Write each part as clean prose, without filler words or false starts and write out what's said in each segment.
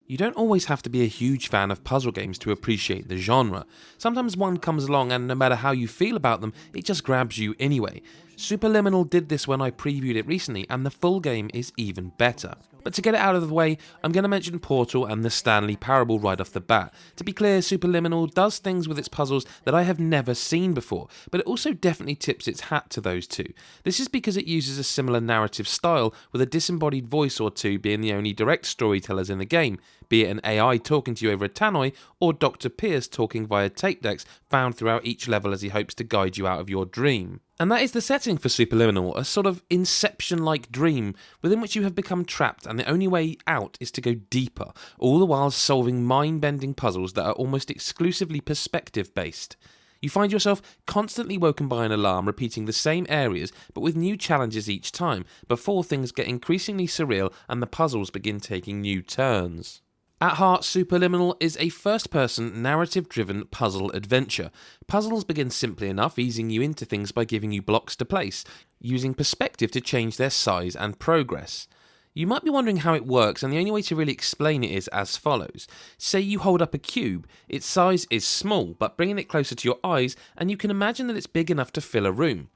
You don't always have to be a huge fan of puzzle games to appreciate the genre. Sometimes one comes along and no matter how you feel about them, it just grabs you anyway. Superliminal did this when I previewed it recently, and the full game is even better. But to get it out of the way, I'm going to mention Portal and the Stanley Parable right off the bat. To be clear, Superliminal does things with its puzzles that I have never seen before, but it also definitely tips its hat to those two. This is because it uses a similar narrative style, with a disembodied voice or two being the only direct storytellers in the game, be it an AI talking to you over a tannoy, or Dr. Pierce talking via tape decks found throughout each level as he hopes to guide you out of your dream. And that is the setting for Superliminal, a sort of Inception-like dream within which you have become trapped and the only way out is to go deeper, all the while solving mind-bending puzzles that are almost exclusively perspective-based. You find yourself constantly woken by an alarm repeating the same areas but with new challenges each time, before things get increasingly surreal and the puzzles begin taking new turns. At heart, Superliminal is a first-person, narrative-driven puzzle adventure. Puzzles begin simply enough, easing you into things by giving you blocks to place, using perspective to change their size and progress. You might be wondering how it works, and the only way to really explain it is as follows. Say you hold up a cube, its size is small, but bringing it closer to your eyes, and you can imagine that it's big enough to fill a room.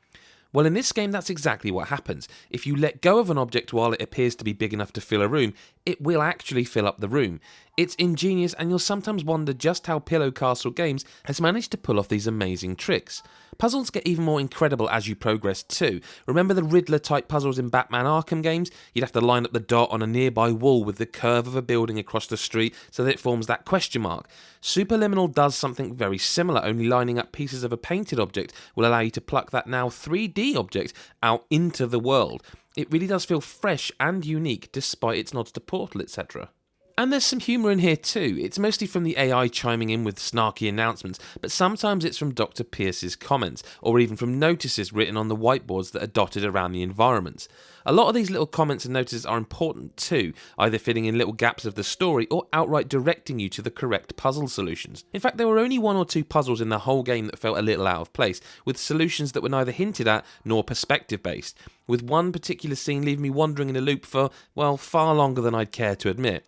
Well, in this game, that's exactly what happens. If you let go of an object while it appears to be big enough to fill a room, it will actually fill up the room. It's ingenious, and you'll sometimes wonder just how Pillow Castle Games has managed to pull off these amazing tricks. Puzzles get even more incredible as you progress too. Remember the Riddler-type puzzles in Batman Arkham games? You'd have to line up the dot on a nearby wall with the curve of a building across the street so that it forms that question mark. Superliminal does something very similar, only lining up pieces of a painted object will allow you to pluck that now 3D object out into the world. It really does feel fresh and unique despite its nods to Portal, etc. And there's some humour in here too. It's mostly from the AI chiming in with snarky announcements, but sometimes it's from Dr. Pierce's comments, or even from notices written on the whiteboards that are dotted around the environments. A lot of these little comments and notices are important too, either filling in little gaps of the story or outright directing you to the correct puzzle solutions. In fact, there were only one or two puzzles in the whole game that felt a little out of place, with solutions that were neither hinted at nor perspective based, with one particular scene leaving me wandering in a loop for, well, far longer than I'd care to admit.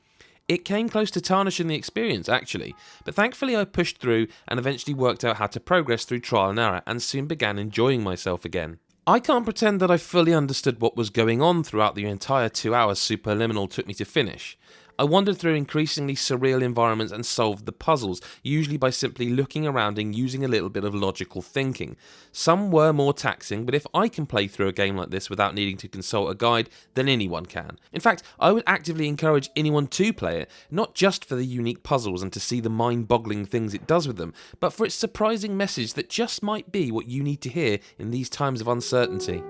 It came close to tarnishing the experience, actually, but thankfully I pushed through and eventually worked out how to progress through trial and error and soon began enjoying myself again. I can't pretend that I fully understood what was going on throughout the entire 2 hours Superliminal took me to finish. I wandered through increasingly surreal environments and solved the puzzles, usually by simply looking around and using a little bit of logical thinking. Some were more taxing, but if I can play through a game like this without needing to consult a guide, then anyone can. In fact, I would actively encourage anyone to play it, not just for the unique puzzles and to see the mind-boggling things it does with them, but for its surprising message that just might be what you need to hear in these times of uncertainty.